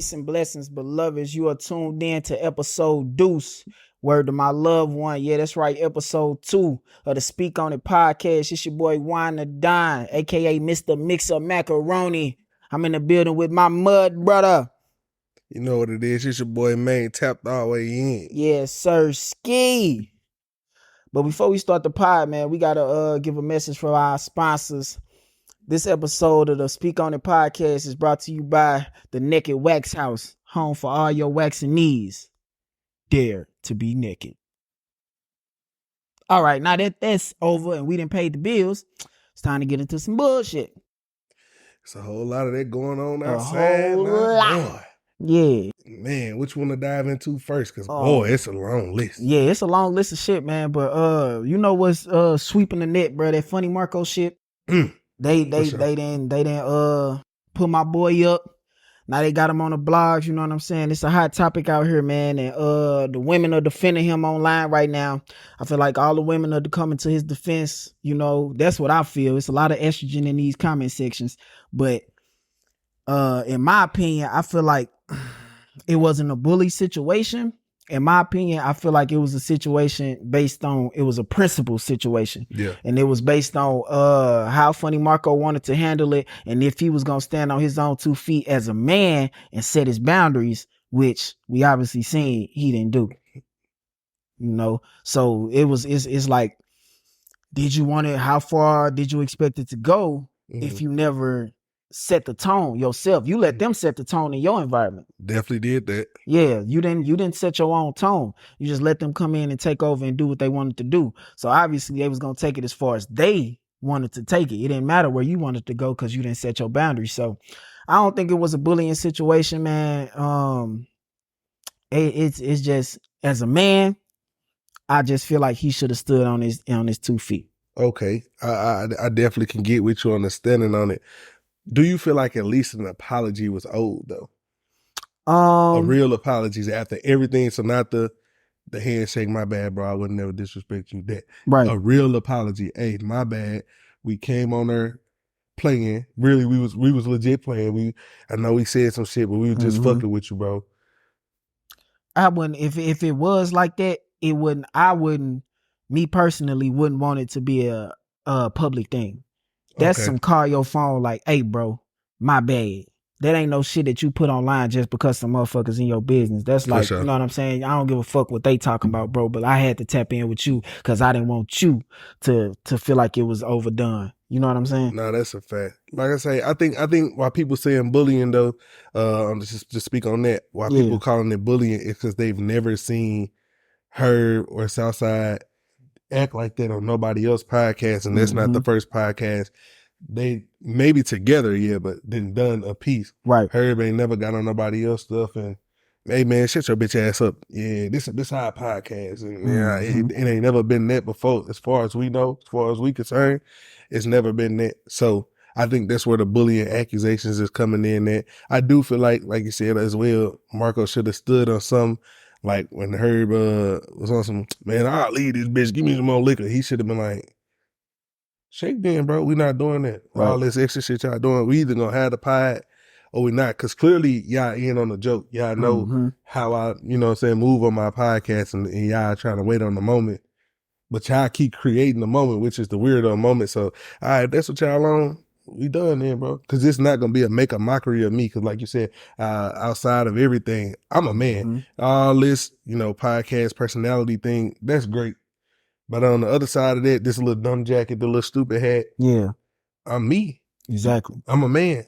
Peace and blessings, beloveds. You are tuned in to episode deuce. Word to my loved one. Yeah, that's right. Episode 2 of the Speak On It podcast. It's your boy Wine the Dime, aka Mr. Mixer Macaroni. I'm in the building with my mud brother. You know what it is. It's your boy Main tapped all the way in. Yes, sir. Ski. But before we start the pod, man, we gotta give a message for our sponsors. This episode of the Speak On It podcast is brought to you by the Naked Wax House, home for all your waxing needs. Dare to be naked. All right, now that that's over and we done paid the bills, it's time to get into some bullshit. It's a whole lot of that going on A outside. whole lot. Boy. Yeah. Man, which one to dive into first? Because, boy, it's a long list. Yeah, it's a long list of shit, man. But you know what's sweeping the net, bro? That Funny Marco shit. They didn't put my boy up. Now they got him on the blogs, you know what I'm saying? It's a hot topic out here, man. And the women are defending him online right now. I feel like all the women are coming to his defense. You know, that's what I feel. It's a lot of estrogen in these comment sections. But in my opinion, I feel like it wasn't a bully situation. In my opinion, I feel like it was a situation it was a principle situation. Yeah. And it was based on how Funny Marco wanted to handle it, and if he was going to stand on his own 2 feet as a man and set his boundaries, which we obviously seen he didn't do. You know, so it's like, did you want it? How far did you expect it to go if you never set the tone yourself? You let them set the tone in your environment. Definitely did that. Yeah, you didn't set your own tone. You just let them come in and take over and do what they wanted to do. So obviously they was gonna take it as far as they wanted to take it. It didn't matter where you wanted to go because you didn't set your boundaries. So I don't think it was a bullying situation, man. It's just, as a man, I just feel like he should have stood on his 2 feet. Okay, I definitely can get with you understanding on it. Do you feel like at least an apology was owed though? A real apologies after everything. So not the handshake, my bad, bro, I would never disrespect you. That Right. A real apology. Hey, my bad. We came on there playing. Really, we was legit playing. I know we said some shit, but we were just fucking with you, bro. I wouldn't, if it was like that, me personally wouldn't want it to be a public thing. That's some call your phone like, hey bro, my bad. That ain't no shit that you put online just because some motherfuckers in your business. That's like, you know what I'm saying? I don't give a fuck what they talking about, bro, but I had to tap in with you because I didn't want you to feel like it was overdone. You know what I'm saying? No, that's a fact. Like I say, I think why people saying bullying though, just speak on that. Why people calling it bullying is because they've never seen her or Southside act like that on nobody else's podcast, and that's not the first podcast. They maybe together, yeah, but then done a piece. Right. Herb ain't never got on nobody else stuff, and hey man, shut your bitch ass up. Yeah, this our podcast, and yeah, it ain't never been that before. As far as we know, as far as we concerned, it's never been that. So I think that's where the bullying accusations is coming in. That I do feel like you said as well, Marco should have stood on some. Like when Herb was on some, man, I'll leave this bitch, give me some more liquor. He should have been like, shake then, bro. We not doing that. Right. All this extra shit y'all doing. We either gonna have the pie or we not. Cause clearly y'all in on the joke. Y'all know how I, you know what I'm saying, move on my podcast and y'all trying to wait on the moment. But y'all keep creating the moment, which is the weirdo moment. So, all right, that's what y'all on. We done then, bro. Cause it's not gonna be make a mockery of me. Cause like you said, outside of everything, I'm a man. All this, you know, podcast personality thing, that's great. But on the other side of that, this little dumb jacket, the little stupid hat. Yeah. I'm me. Exactly. I'm a man.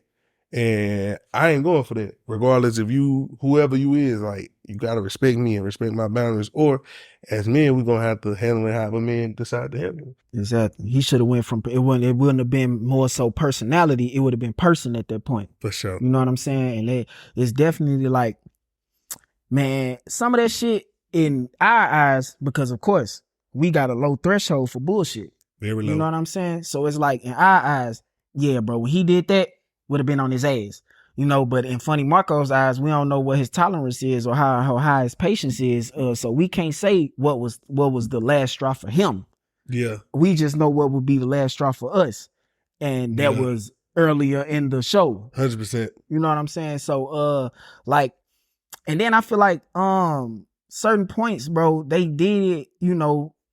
And I ain't going for that. Regardless of you, whoever you is, like, you gotta respect me and respect my boundaries. Or as men, we're gonna have to handle it however men decide to handle it. Exactly. He should have went from it wouldn't have been more so personality, it would have been person at that point. For sure. You know what I'm saying? And it's definitely like, man, some of that shit in our eyes, because of course we got a low threshold for bullshit. Very low. You know what I'm saying? So it's like in our eyes, yeah, bro, when he did that, would have been on his ass. You know, but in Funny Marco's eyes, we don't know what his tolerance is or how high his patience is. So we can't say what was the last straw for him. Yeah. We just know what would be the last straw for us. And that was earlier in the show. 100%. You know what I'm saying? So like, and then I feel like certain points, bro, they did,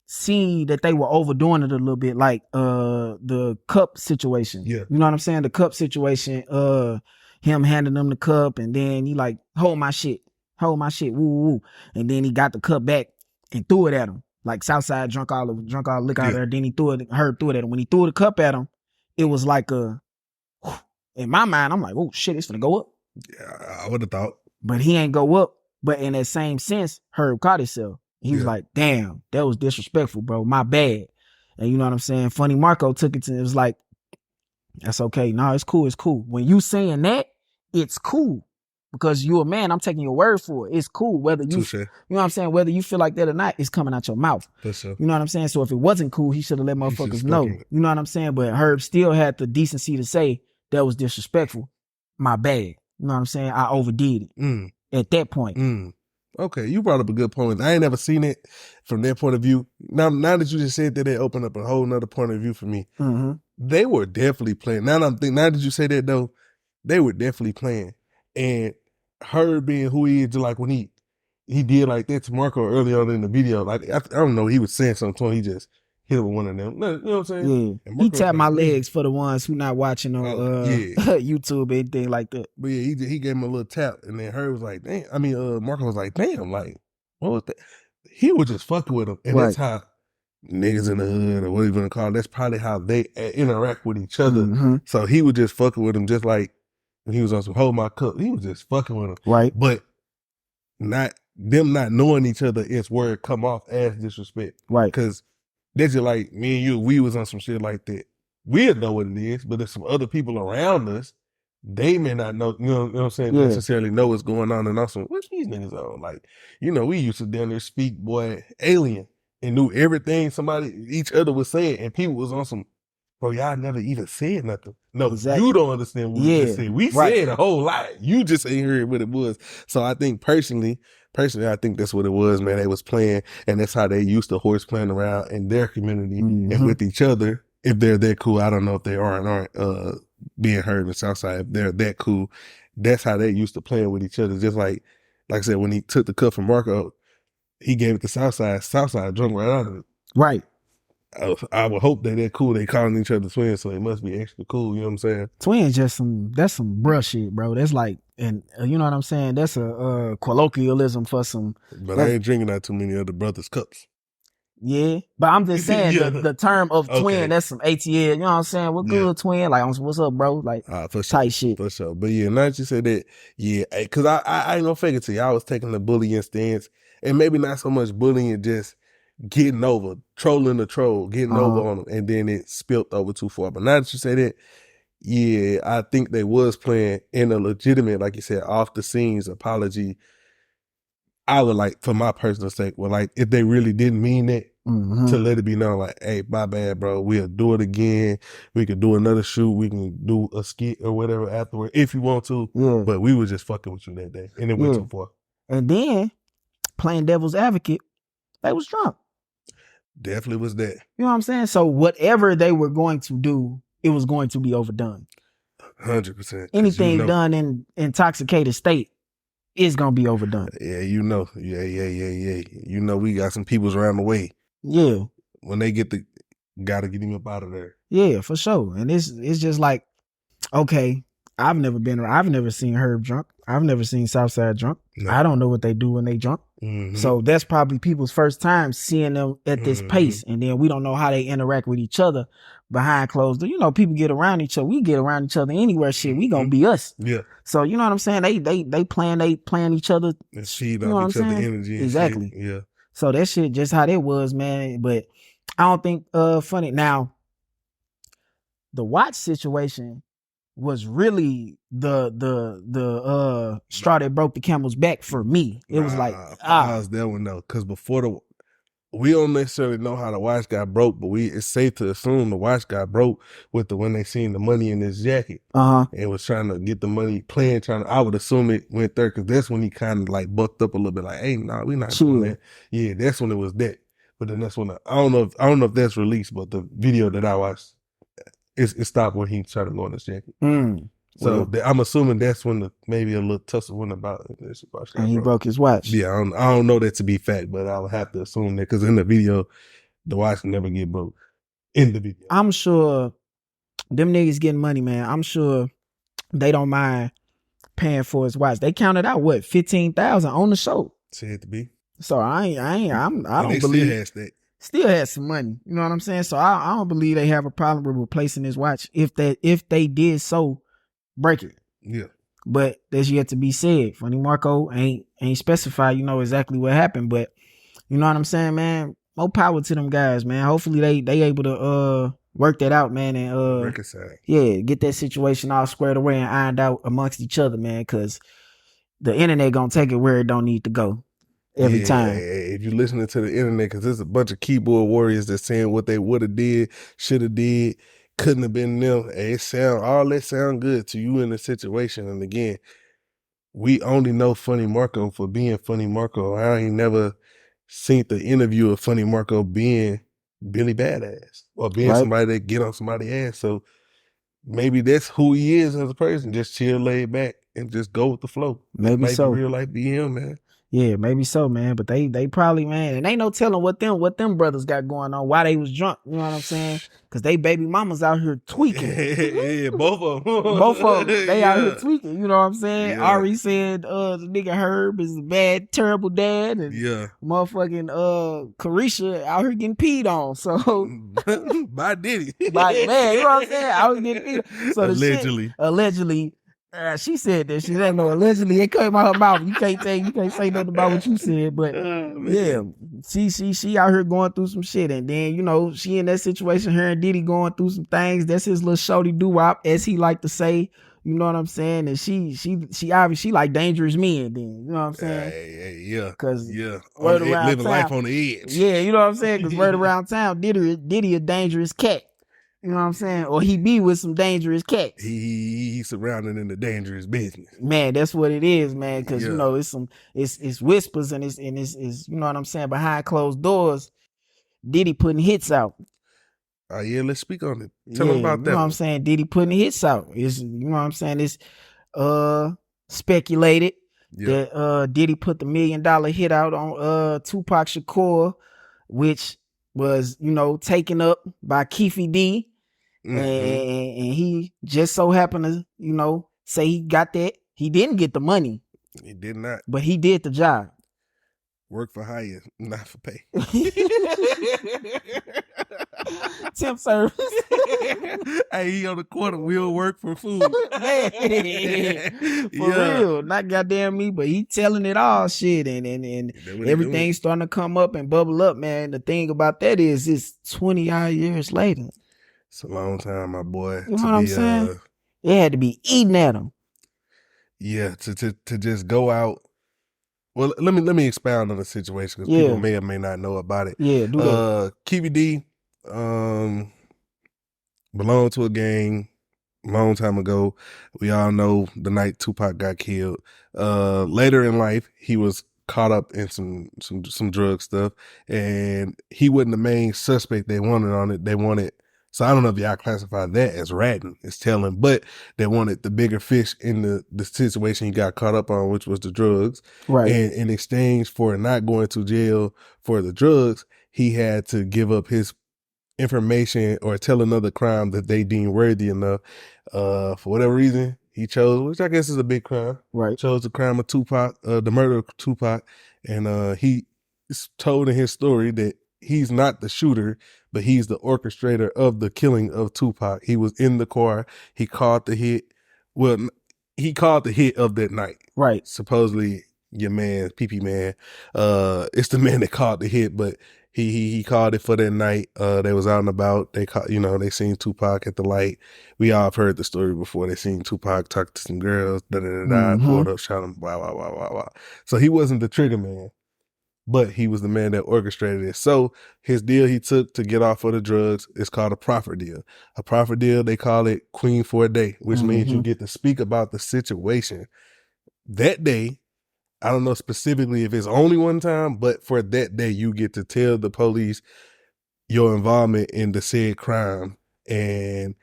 see that they were overdoing it a little bit, like the cup situation. Yeah. You know what I'm saying? The cup situation, him handing them the cup, and then he like, hold my shit, woo woo woo. And then he got the cup back and threw it at him. Like Southside drunk all the liquor out there. Then he threw it at him. When he threw the cup at him, it was like in my mind, I'm like, oh shit, it's gonna go up. Yeah, I would have thought. But he ain't go up. But in that same sense, Herb caught himself. He was like, damn, that was disrespectful, bro. My bad. And you know what I'm saying? Funny Marco took it to, it was like, that's okay. No, it's cool. It's cool. When you saying that, it's cool. Because you a man, I'm taking your word for it. It's cool. Whether you, Touché. you know what I'm saying? Whether you feel like that or not, it's coming out your mouth. For sure. You know what I'm saying? So if it wasn't cool, he should have let motherfuckers know. You know what I'm saying? But Herb still had the decency to say that was disrespectful. My bad. You know what I'm saying? I overdid it at that point. Okay, you brought up a good point. I ain't never seen it from their point of view. Now that you just said that, it opened up a whole nother point of view for me. They were definitely playing. Now that you say that though, they were definitely playing. And Herb being who he is, like when he did like that to Marco early on in the video, like I don't know, he was saying something to him, he just hit him with one of them. You know what I'm saying? Yeah. He tapped my legs for the ones who not watching on YouTube, anything like that. But yeah, he gave him a little tap, and then Herb was like, damn. I mean, Marco was like, damn, like, what was that? He was just fucking with him. And that's how niggas in the hood, or what you want to call it, that's probably how they interact with each other. So he was just fucking with him, just like when he was on some Hold My Cup. He was just fucking with him. Right. But not knowing each other, it's where it come off as disrespect. Right. Because that's just like me and you, we was on some shit like that. We'd know what it is, but there's some other people around us, they may not know, you know what I'm saying, necessarily know what's going on. And also, what these niggas on? Like, we used to down there speak, boy, alien, and knew everything each other was saying, and people was on some, bro, y'all never even said nothing. No, you don't understand what we just said. We said a whole lot. You just ain't heard what it was. So I think personally, I think that's what it was, man. They was playing, and that's how they used to horse playing around in their community and with each other. If they're that cool, I don't know if they are and aren't being heard in Southside. If they're that cool, that's how they used to play with each other. Just like I said, when he took the cup from Marco, he gave it to Southside. Southside drunk right out of it. Right. I would hope that they're cool. They calling each other twins, so they must be extra cool. You know what I'm saying? Twins that's some bruh shit, bro. That's like, and you know what I'm saying? That's a colloquialism for some. But I ain't drinking out too many other brothers' cups. Yeah, but I'm just saying the term of twin, that's some ATL. You know what I'm saying? What good twin? Like, what's up, bro? Like, for tight shit. For sure. But yeah, now that you said that, yeah, because I ain't gonna fake it to you. I was taking the bullying stance, and maybe not so much bullying, just getting over, trolling the troll, getting over on them, and then it spilt over too far. But now that you say that, yeah, I think they was playing in a legitimate, like you said, off the scenes apology. I would like, for my personal sake, like if they really didn't mean it, to let it be known, like, hey, my bad, bro. We'll do it again. We could do another shoot. We can do a skit or whatever afterward if you want to. Yeah. But we was just fucking with you that day, and it went too far. And then playing devil's advocate, they was drunk. Definitely was that. You know what I'm saying? So whatever they were going to do, it was going to be overdone. 100%. Anything done in intoxicated state is gonna be overdone. Yeah, yeah. You know, we got some peoples around the way. Yeah. When they gotta get him up out of there. Yeah, for sure. And it's just like, okay, I've never seen Herb drunk. I've never seen Southside drunk. No. I don't know what they do when they drunk. So that's probably people's first time seeing them at this pace. And then we don't know how they interact with each other behind closed doors. You know, people get around each other. We get around each other anywhere. Shit, we gonna be us. Yeah. So you know what I'm saying? They playing each other. And feed off each other energy. Exactly. Shit. Yeah. So that shit just how that was, man. But I don't think funny. Now, the watch situation was really the straw that broke the camel's back for me. It was like, I was that one though, because before we don't necessarily know how the watch got broke, but it's safe to assume the watch got broke when they seen the money in his jacket. And was trying to get the money I would assume it went there, because that's when he kind of like bucked up a little bit, like, hey, nah, we not doing that. Yeah, that's when it was that. But then that's when I don't know if that's released, but the video that I watched, it stopped when he started going to jacket. So Well, I'm assuming that's when maybe a little tussle went about. and he broke his watch. Yeah, I don't know that to be fact, but I'll have to assume that because in the video, the watch never get broke. In the video, I'm sure them niggas getting money, man. I'm sure they don't mind paying for his watch. They counted out what 15,000 on the show. said to be. So I And don't they still believe has that. still has some money. You know what I'm saying? So I don't believe they have a problem with replacing his watch if they did so break it. Yeah. But that's yet to be said. Funny Marco ain't specified, exactly what happened, but you know what I'm saying, man? More power to them guys, man. Hopefully they able to work that out, man, and Reconcile. yeah, get that situation all squared away and ironed out amongst each other, man, cuz the internet gonna take it where it don't need to go every time. If you're listening to the internet, because there's a bunch of keyboard warriors that's saying what they would have did, should have did, couldn't have been them. Hey, all that sound good to you in the situation. And again, we only know Funny Marco for being Funny Marco. I ain't never seen the interview of Funny Marco being Billy Badass or being Right? somebody that get on somebody's ass. So maybe that's who he is as a person. Just chill, laid back, and just go with the flow. That Maybe might be so. real life be him, man. Yeah, maybe so, man. But they probably, man, and ain't no telling what them brothers got going on. Why they was drunk? You know what I'm saying? Because they baby mamas out here tweaking. Yeah, both of them. Both of them, they out here Yeah. tweaking. You know what I'm saying? Yeah. Ari said the nigga Herb is a bad, terrible dad, and Yeah. motherfucking Carisha out here getting peed on. So By Diddy. like, man, you know what I'm saying? I was getting peed on. So Allegedly. The shit, allegedly. She said that shit. Ain't no allegedly. It came out her mouth. You can't say nothing about what you said, but yeah, she out here going through some shit, and then she in that situation. Her and Diddy going through some things. That's his little shorty doo-wop, as he like to say. You know what I'm saying? And she obviously like dangerous men. Then you know what I'm saying? Yeah. Because word around living town, life on the edge. Yeah, you know what I'm saying? Because word around town, Diddy a dangerous cat. You know what I'm saying? Or he be with some dangerous cats. He's surrounded in the dangerous business. Man, that's what it is, man. Because it's whispers and it's you know what I'm saying, behind closed doors. Diddy putting hits out. Yeah, let's speak on it. Tell them about that. You know what I'm saying? Diddy putting hits out. It's you know what I'm saying. It's speculated that Diddy put the $1 million hit out on Tupac Shakur, which was taken up by Keefy D. Mm-hmm. And he just so happened to, say he got that. He didn't get the money. He did not. But he did the job. Work for hire, not for pay. Temp service. Hey, he on the corner. We'll work for food. Man, for real. Not goddamn me, but he telling it all shit. And everything's starting to come up and bubble up, man. The thing about that is it's 20 odd years later. It's a long time, my boy. You know what I'm saying? It had to be eating at him. Yeah, to just go out. Well, let me expound on the situation because people may or may not know about it. Yeah, do that. Keefy D belonged to a gang a long time ago. We all know the night Tupac got killed. Later in life, he was caught up in some drug stuff, and he wasn't the main suspect they wanted on it. They wanted, so I don't know if y'all classify that as ratting, as telling, but they wanted the bigger fish in the situation he got caught up on, which was the drugs. Right. And in exchange for not going to jail for the drugs, he had to give up his information or tell another crime that they deemed worthy enough. For whatever reason, he chose, which I guess is a big crime. Right. Chose the crime of Tupac, the murder of Tupac. And he told in his story that he's not the shooter, but he's the orchestrator of the killing of Tupac. He was in the car. He called the hit. Well, he called the hit of that night. Right. Supposedly your man, PP man, it's the man that called the hit, but he called it for that night. They was out and about. They caught, they seen Tupac at the light. We all have heard the story before. They seen Tupac talk to some girls, pulled up, shot him, wow. So he wasn't the trigger man, but he was the man that orchestrated it. So his deal he took to get off of the drugs is called a proffer deal. A proffer deal, they call it Queen for a Day, which means you get to speak about the situation that day. I don't know specifically if it's only one time, but for that day, you get to tell the police your involvement in the said crime. And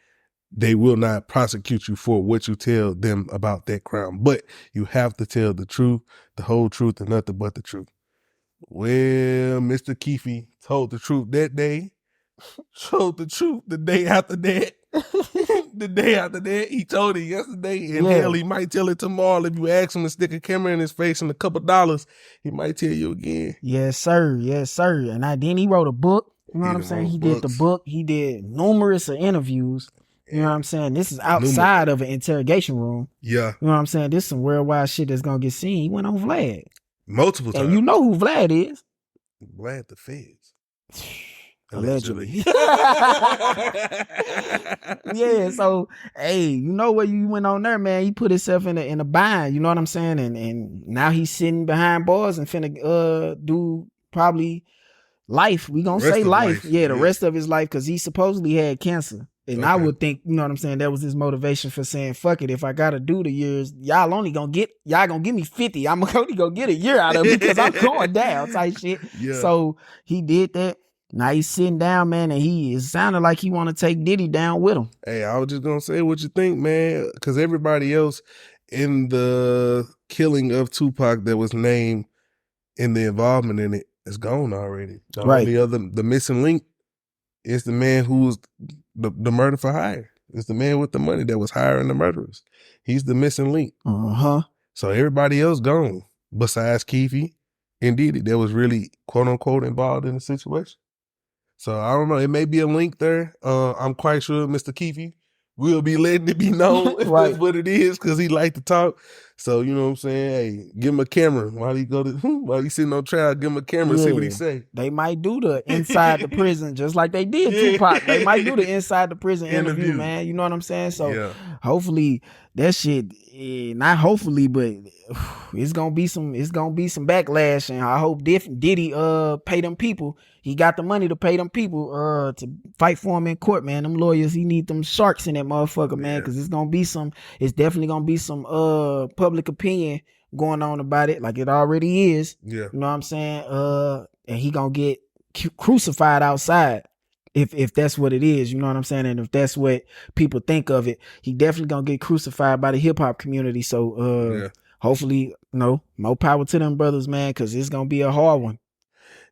they will not prosecute you for what you tell them about that crime. But you have to tell the truth, the whole truth, and nothing but the truth. Well, Mr. Keefe told the truth that day, told the truth the day after that. The day after that, he told it yesterday, and hell, he might tell it tomorrow. If you ask him to stick a camera in his face and $2, he might tell you again. Yes, sir. Yes, sir. And then he wrote a book. You know what I'm saying? He did the book. He did numerous interviews. You know what I'm saying? This is outside of an interrogation room. Yeah. You know what I'm saying? This is some worldwide shit that's gonna get seen. He went on Vlad. Multiple times. And you know who Vlad is. Vlad the Feds. Allegedly. Yeah, so hey, you know what you went on there, man. He put himself in a bind, you know what I'm saying? And now he's sitting behind bars and finna do probably life. We gonna say life. Yeah, the rest of his life, because he supposedly had cancer. And I would think, you know what I'm saying, that was his motivation for saying, fuck it, if I gotta do the years, y'all gonna give me 50. I'm only gonna get a year out of it because I'm going down type shit. Yeah. So he did that. Now he's sitting down, man, and it sounded like he want to take Diddy down with him. Hey, I was just gonna say what you think, man, because everybody else in the killing of Tupac that was named in the involvement in it is gone already. The only the missing link is the man who was the murder for hire. It's the man with the money that was hiring the murderers. He's the missing link. So everybody else gone besides Keefe and Diddy that was really quote unquote involved in the situation. So I don't know. It may be a link there. I'm quite sure Mr. Keefe will be letting it be known if that's what it is, because he like to talk. So you know what I'm saying? Hey, give him a camera while he's sitting on trial. Give him a camera, see what he say. They might do the inside the prison just like they did Tupac. They might do the inside the prison interview, man. You know what I'm saying? So hopefully that shit, not hopefully, but it's gonna be some backlash, and I hope Diddy pay them people. He got the money to pay them people to fight for him in court, man. Them lawyers, he need them sharks in that motherfucker, man, because it's definitely gonna be some public opinion going on about it, like it already is. Yeah. You know what I'm saying? And he gonna get crucified outside if that's what it is, you know what I'm saying? And if that's what people think of it, he definitely gonna get crucified by the hip hop community. So hopefully, more power to them brothers, man, because it's gonna be a hard one.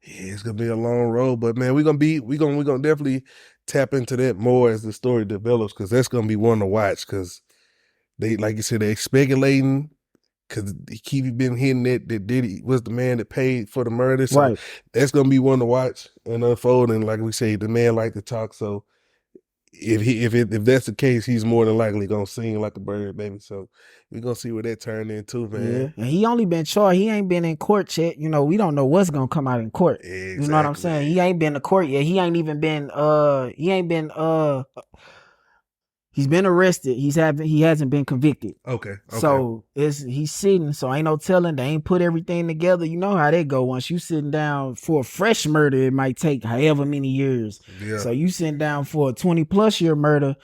Yeah, it's gonna be a long road, but man, we're gonna definitely tap into that more as the story develops, because that's gonna be one to watch. Because they, like you said, they speculating, because Keefe been hitting that Diddy was the man that paid for the murder. So that's gonna be one to watch and unfold. And like we say, the man like to talk. So if that's the case, he's more than likely gonna sing like a bird, baby. So we're gonna see what that turned into, man. Yeah, and he only been charged. He ain't been in court yet. You know, we don't know what's gonna come out in court. Exactly. You know what I'm saying? He ain't been to court yet. He ain't even been he's been arrested. He hasn't been convicted. Okay. So he's sitting. So ain't no telling. They ain't put everything together. You know how that go. Once you sitting down for a fresh murder, it might take however many years. Yeah. So you sitting down for a 20+ year murder.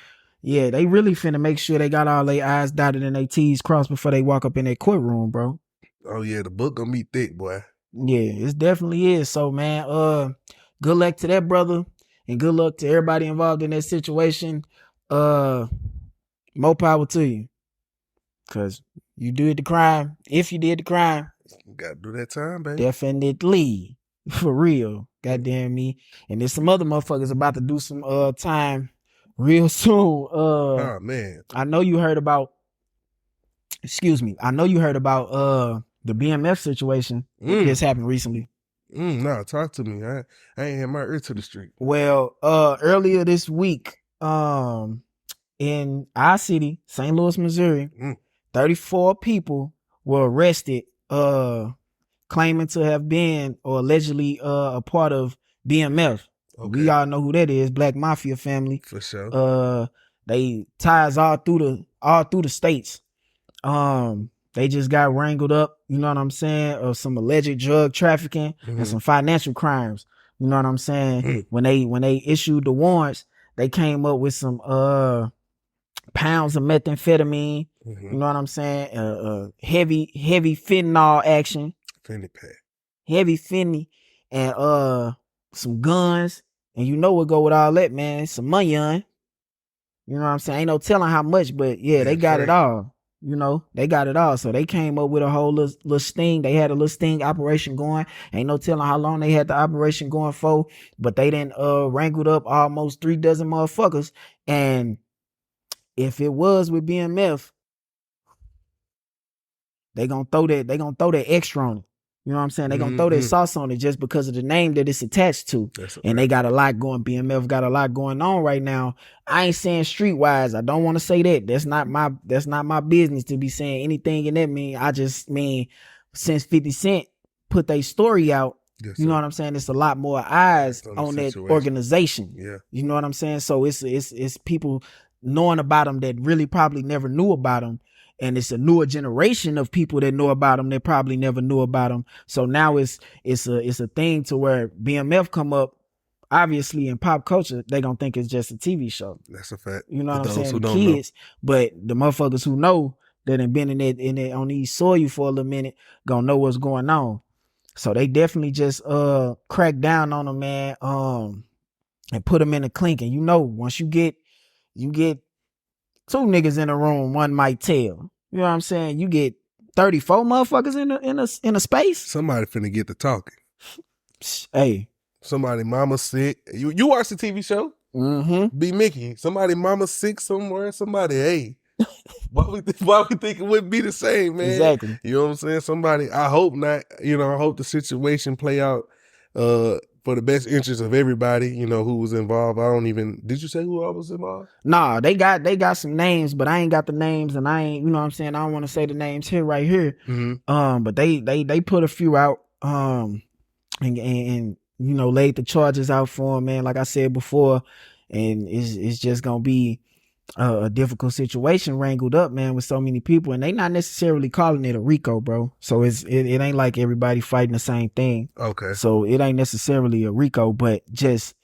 Yeah, they really finna make sure they got all their I's dotted and their T's crossed before they walk up in their courtroom, bro. Oh yeah, the book gonna be thick, boy. Yeah, it definitely is. So man, good luck to that brother, and good luck to everybody involved in that situation. More power to you, cause you did the crime. If you did the crime, you gotta do that time, baby. Definitely, for real. Goddamn me. And there's some other motherfuckers about to do some time real soon. Oh man, I know you heard about. Excuse me. I know you heard about the BMF situation that's happened recently. No, talk to me. I ain't had my ear to the street. Well, earlier this week, in our city, St. Louis, Missouri, 34 people were arrested, claiming to have been or allegedly a part of BMF. Okay. We all know who that is, Black Mafia family. For sure. They ties all through the states. They just got wrangled up, you know what I'm saying, of some alleged drug trafficking and some financial crimes. You know what I'm saying? When they issued the warrants, they came up with some pounds of methamphetamine. You know what I'm saying? Heavy fentanyl action. Fenty pack. Heavy fenty, and some guns. And you know what go with all that, man? Some money on. You know what I'm saying? Ain't no telling how much, but yeah, they got it all. You know, they got it all. So they came up with a whole little sting. They had a little sting operation going. Ain't no telling how long they had the operation going for, but they didn't wrangled up almost 3 dozen motherfuckers. And if it was with BMF, they gonna throw that extra on it. You know what I'm saying? They gonna throw that sauce on it just because of the name that it's attached to. And they got a lot going. BMF got a lot going on right now. I ain't saying streetwise. I don't want to say that. That's not my business to be saying anything in that mean. I just mean since 50 Cent put their story out, you know what I'm saying? It's a lot more eyes on that organization. Yeah. You know what I'm saying? So it's people knowing about them that really probably never knew about them. And it's a newer generation of people that know about them that probably never knew about them. So now it's a thing to where BMF come up, obviously in pop culture, they gonna think it's just a TV show. That's a fact. You know what I'm saying? The kids, but the motherfuckers who know that have been in it on these soil for a little minute gonna know what's going on. So they definitely just crack down on them, man, and put them in a clink. And you know, once you get 2 niggas in a room, one might tell. You know what I'm saying? You get 34 motherfuckers in a space. Somebody finna get to talking. Hey. Somebody mama sick. You watch the TV show? Mm-hmm. Be Mickey. Somebody mama sick somewhere. Somebody, hey. Why we think it wouldn't be the same, man? Exactly. You know what I'm saying? Somebody, I hope not. You know, I hope the situation play out for the best interest of everybody, you know, who was involved. Did you say who I was involved? Nah, they got some names, but I ain't got the names, and I ain't, you know what I'm saying? I don't want to say the names right here. Mm-hmm. But they put a few out, and you know, laid the charges out for him, man, like I said before, and it's just gonna be a difficult situation wrangled up, man, with so many people, and they not necessarily calling it a RICO, bro. So it ain't like everybody fighting the same thing. Okay. So it ain't necessarily a RICO, but just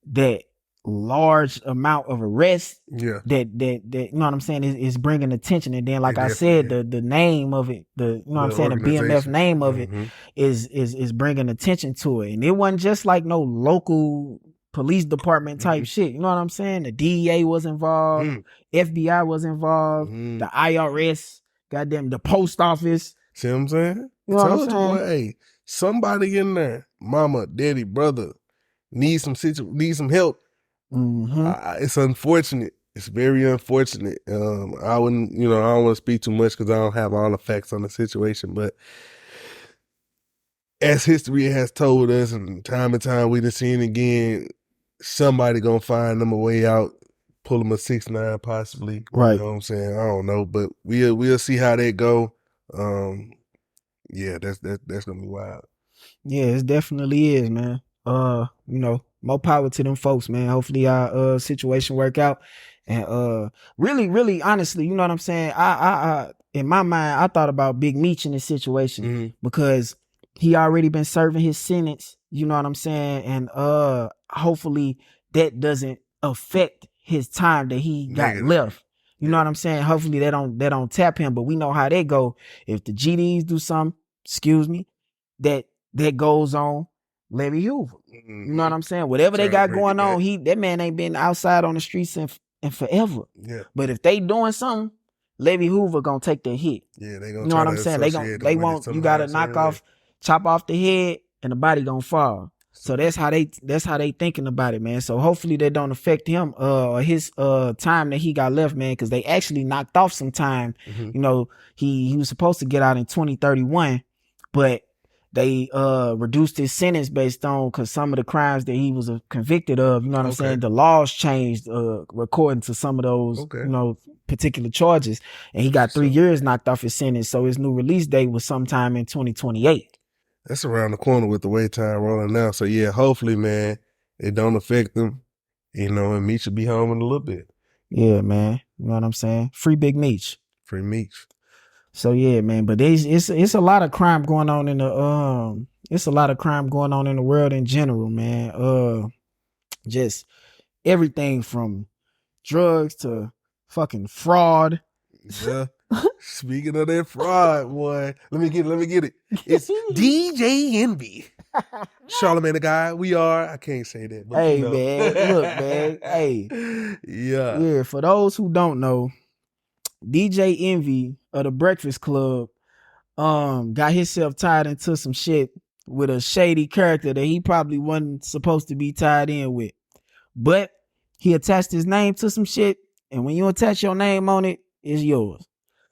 that large amount of arrests. Yeah. That you know what I'm saying is bringing attention, and then like I said, the name of it, you know what I'm saying, the BMF name of it is bringing attention to it, and it wasn't just like no local police department type shit. You know what I'm saying? The DEA was involved, FBI was involved, the IRS, goddamn, the post office. See what I'm saying? You know what I'm saying? Boy, hey, somebody in there, mama, daddy, brother, need some help. It's unfortunate. It's very unfortunate. I don't want to speak too much because I don't have all the facts on the situation, but as history has told us, and time we've seen again, somebody gonna find them a way out, pull them a 6ix9ine possibly. Right. You know what I'm saying? I don't know, but we'll see how that go. Yeah, that's gonna be wild. Yeah, it definitely is, man. You know, more power to them folks, man. Hopefully our situation work out. And really, honestly, you know what I'm saying? I in my mind, I thought about Big Meech in this situation because he already been serving his sentence, you know what I'm saying? And hopefully that doesn't affect his time that he got left. You know what I'm saying? Hopefully they don't tap him, but we know how they go. If the GDs do something, that goes on Larry Hoover. You know what I'm saying? Whatever they got going on, that man ain't been outside on the streets in forever. Yeah. But if they doing something, Larry Hoover gonna take that hit. Yeah, they gonna. You know what I'm saying? They won't. You gotta chop off the head, and the body gonna fall. So that's how they thinking about it, man. So hopefully that don't affect him or his time that he got left, man, because they actually knocked off some time. You know, he was supposed to get out in 2031, but they reduced his sentence based on because some of the crimes that he was convicted of, you know what I'm saying, the laws changed according to some of those you know, particular charges, and he got 3 years knocked off his sentence. So his new release date was sometime in 2028. That's around the corner with the way time rolling now. So yeah, hopefully, man, it don't affect them, you know, and Meech will be home in a little bit. Yeah, man. You know what I'm saying? Free Big Meech. Free Meech. So yeah, man. But it's a lot of crime going on in the it's a lot of crime going on in the world in general, man. Just everything from drugs to fucking fraud. Yeah. Speaking of that fraud, boy, let me get it. It's DJ Envy. Charlamagne the guy, we are. I can't say that, but you Hey know. man, look man, hey, Yeah. yeah. For those who don't know, DJ Envy of the Breakfast Club got himself tied into some shit with a shady character that he probably wasn't supposed to be tied in with. But he attached his name to some shit, and when you attach your name on it, it's yours.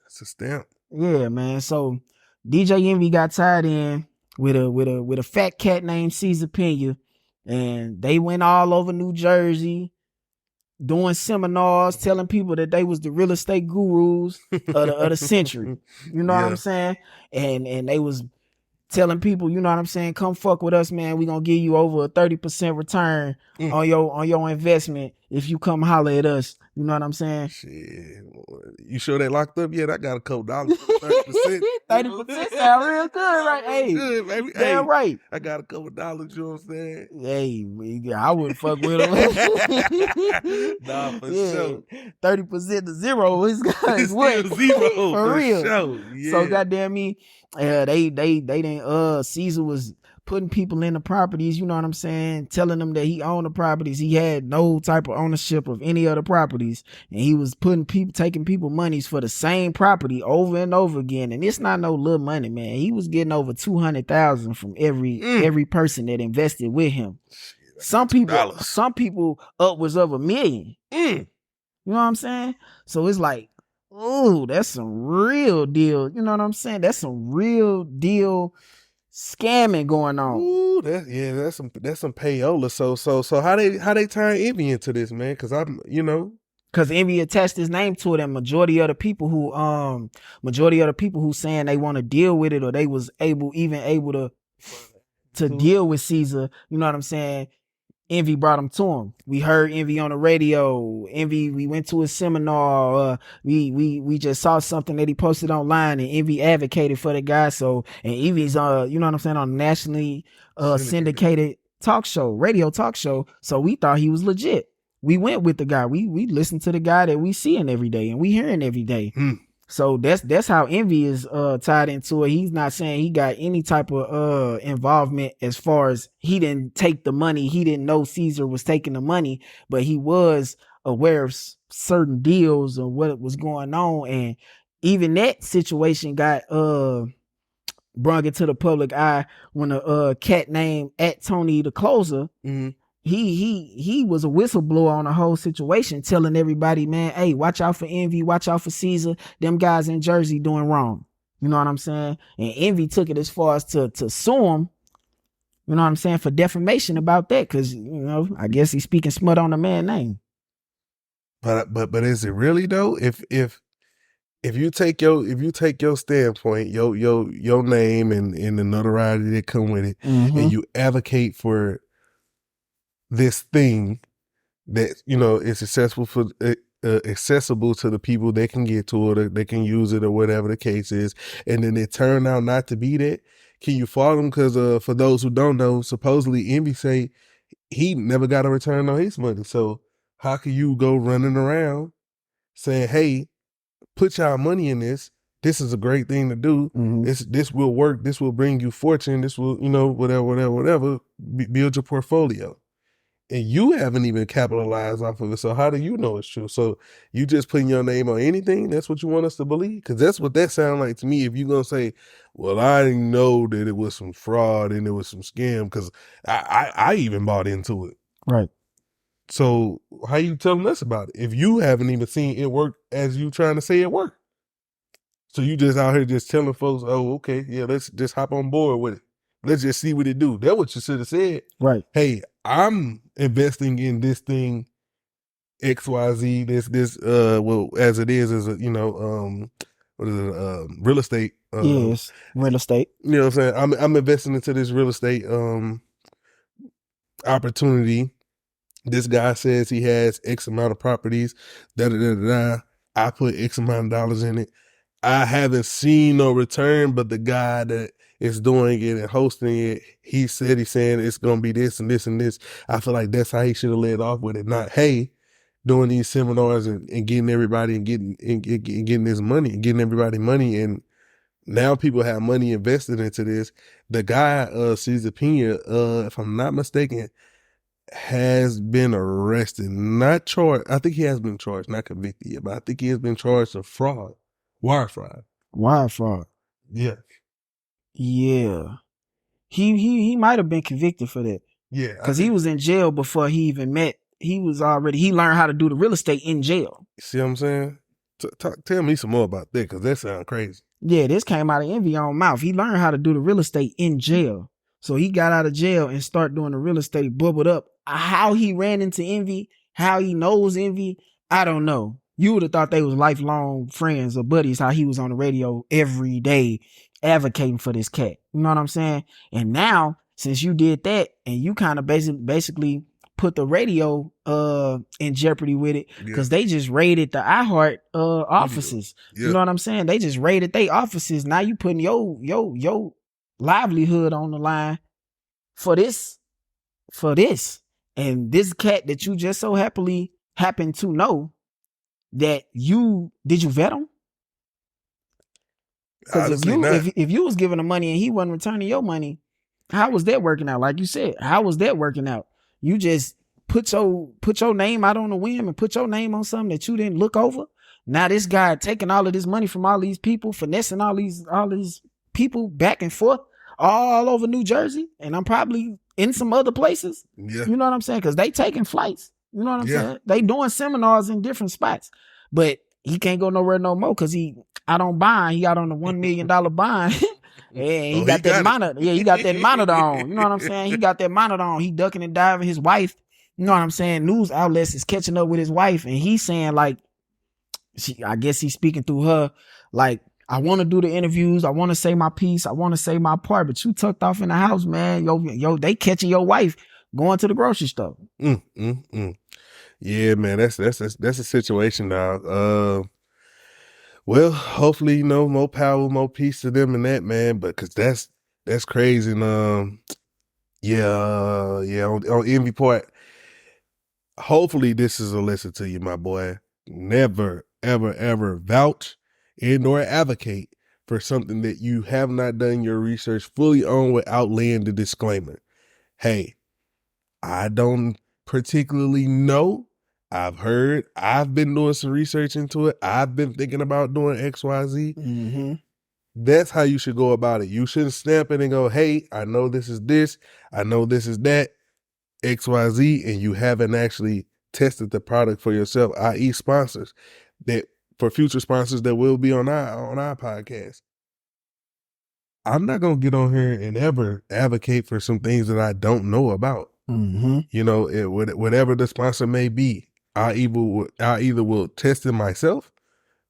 It's a stamp. Yeah, man. So DJ Envy got tied in with a fat cat named Caesar Pena, and they went all over New Jersey doing seminars, telling people that they was the real estate gurus of the century. You know what I'm Yeah. saying? And they was telling people, you know what I'm saying, come fuck with us, man. We gonna give you over a 30% return on your investment if you come holler at us. You know what I'm saying? Shit. You sure they locked up yet? I got a couple dollars for 30%. 30% sound real good, right? Hey, good, baby. damn Hey, right. I got a couple dollars, you know what I'm saying? Hey, I wouldn't fuck with him. Nah, for Yeah, sure. 30% to zero is It's what? still zero For real. sure. Yeah. So goddamn me, they didn't. Caesar was putting people in the properties. You know what I'm saying? Telling them that he owned the properties. He had no type of ownership of any other properties, and he was taking people monies for the same property over and over again. And it's not no little money, man. He was getting over 200,000 from every person that invested with him. Some people upwards of $1 million. You know what I'm saying? So it's like, oh, that's some real deal. You know what I'm saying? That's some real deal scamming going on. Ooh, that's some payola. So how they turn Envy into this, man? Because Cause Envy attached his name to it, and majority of the people who saying they want to deal with it, or they was able to deal with Caesar. You know what I'm saying? Envy brought him to him. We heard Envy on the radio. Envy, we went to a seminar. We just saw something that he posted online, and Envy advocated for the guy. So, and Envy's you know what I'm saying, on a nationally syndicated radio talk show. So we thought he was legit. We went with the guy. We listened to the guy that we seeing every day and we hearing every day. So that's how Envy is tied into it. He's not saying he got any type of involvement as far as he didn't take the money. He didn't know Caesar was taking the money, but he was aware of certain deals or what was going on. And even that situation got brought into the public eye when a cat named @Tony the Closer. He was a whistleblower on the whole situation, telling everybody, man, hey, watch out for Envy, watch out for Caesar. Them guys in Jersey doing wrong. You know what I'm saying? And Envy took it as far as to sue him, you know what I'm saying, for defamation about that, because, you know, I guess he's speaking smut on the man's name. But is it really though? If you take your standpoint, your name and the notoriety that come with it, and you advocate for this thing that is successful for accessible to the people that can get to it, or they can use it, or whatever the case is, and then it turned out not to be that, can you fault them? Because for those who don't know, supposedly Envy say he never got a return on his money. So how can you go running around saying, hey, put y'all money in this. This is a great thing to do. This will work. This will bring you fortune. This will, whatever. Build your portfolio. And you haven't even capitalized off of it. So how do you know it's true? So you just putting your name on anything? That's what you want us to believe? Because that's what that sounds like to me. If you're going to say, well, I didn't know that it was some fraud and it was some scam, because I even bought into it. Right. So how you telling us about it if you haven't even seen it work as you trying to say it worked? So you just out here just telling folks, oh, okay, yeah, let's just hop on board with it. Let's just see what it do. That's what you should have said. Right. Hey, I'm investing in this thing, XYZ, this well, as it is a, what is it, real estate. Yes, real estate. You know what I'm saying? I'm investing into this real estate opportunity. This guy says he has X amount of properties, I put X amount of dollars in it. I haven't seen no return, but the guy that is doing it and hosting it, he's saying it's going to be this and this and this. I feel like that's how he should have led off with it. Not, hey, doing these seminars and getting everybody and getting this money, getting everybody money and Now people have money invested into this. The guy, Cesar Pena, if I'm not mistaken, has been arrested, not charged. I think he has been charged, not convicted yet, but I think he has been charged of fraud, wire fraud. Wire fraud. Yeah, Yeah. He might have been convicted for that. yeah. Because he was in jail before he even met. He learned how to do the real estate in jail. See what I'm saying? Tell me some more about that, because that sounds crazy. Yeah, this came out of Envy on mouth. He learned how to do the real estate in jail. So he got out of jail and started doing the real estate, bubbled up. How he ran into Envy, how he knows Envy, I don't know. You would have thought they was lifelong friends or buddies, how he was on the radio every day advocating for this cat. You know what I'm saying? And now, since you did that and you kind of basically put the radio in jeopardy with it, because they just raided the iHeart offices. Yeah. You know what I'm saying? They just raided their offices. Now you putting your livelihood on the line for this. And this cat that you just so happily happen to know, that did you vet him? Because if you was giving him money and he wasn't returning your money, how was that working out? Like you said, how was that working out? You just put your name out on the whim and put your name on something that you didn't look over. Now this guy taking all of this money from all these people, finessing all these people back and forth all over New Jersey, and I'm probably in some other places. Yeah. You know what I'm saying? Because they taking flights. You know what I'm saying? They doing seminars in different spots, but he can't go nowhere no more because he got on the $1 million bond. Yeah, he got that monitor. Yeah, he got that monitor on. You know what I'm saying? He got that monitor on. He ducking and diving his wife. You know what I'm saying? News outlets is catching up with his wife, and he's saying like, I guess he's speaking through her, like, I want to do the interviews. I want to say my piece. I want to say my part, but you tucked off in the house, man. Yo, they catching your wife going to the grocery store. Yeah, man, that's a situation, dog. Well, hopefully, more power, more peace to them and that, man. But because that's crazy. And on Envy part, hopefully this is a lesson to you, my boy. Never, ever, ever vouch and or advocate for something that you have not done your research fully on without laying the disclaimer. Hey, I don't particularly know. I've heard, I've been doing some research into it. I've been thinking about doing XYZ. Mm-hmm. That's how you should go about it. You shouldn't stamp it and go, hey, I know this is this. I know this is that, XYZ, and you haven't actually tested the product for yourself, i.e. sponsors, that for future sponsors that will be on our podcast. I'm not going to get on here and ever advocate for some things that I don't know about. Mm-hmm. You know, whatever the sponsor may be, I either will test it myself,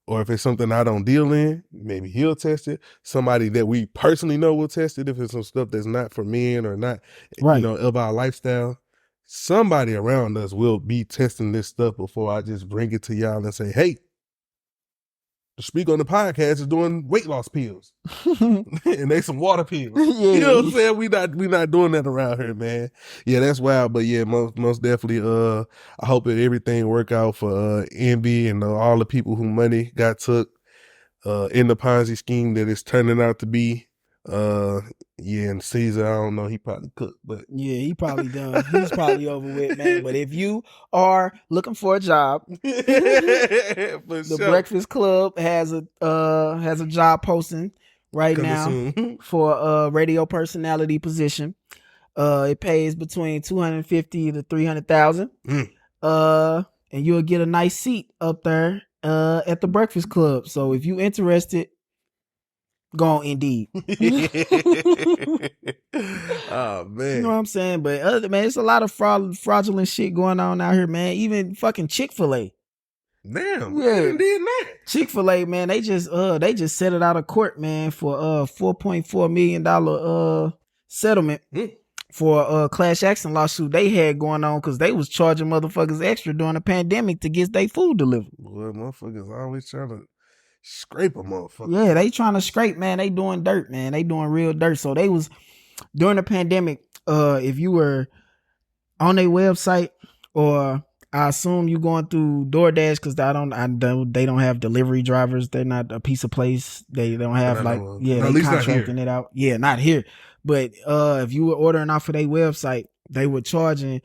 or if it's something I don't deal in, maybe he'll test it. Somebody that we personally know will test it if it's some stuff that's not for men or not, right, of our lifestyle. Somebody around us will be testing this stuff before I just bring it to y'all and say, hey, the speaker on the podcast is doing weight loss pills. And they some water pills. Yeah. You know what I'm saying? We not doing that around here, man. Yeah, that's wild. But yeah, most definitely, I hope that everything work out for Envy and all the people who money got took in the Ponzi scheme that it's turning out to be. And Caesar, I don't know, he probably cooked, but yeah, he probably done. He's probably over with, man. But if you are looking for a job, the Breakfast Club has a job posting right now for a radio personality position. It pays between $250,000 to $300,000. And you'll get a nice seat up there at the Breakfast Club. So if you interested, go on Indeed. Oh man, you know what I'm saying? But man, it's a lot of fraudulent shit going on out here, man. Even fucking Chick-fil-A. Damn, yeah, did that. Chick-fil-A, man, they just set it out of court, man, for $4.4 million settlement for a class action lawsuit they had going on because they was charging motherfuckers extra during the pandemic to get their food delivered. Well, motherfuckers always trying to scrape a motherfucker. Yeah, they trying to scrape, man. They doing dirt, man. They doing real dirt. So they was during the pandemic. If you were on their website or I assume you going through DoorDash because they don't have delivery drivers. They're not a piece of place. They don't have I like, know of. yeah, No, they at least not contracting here. it out. Yeah, not here. But if you were ordering off of their website, they were charging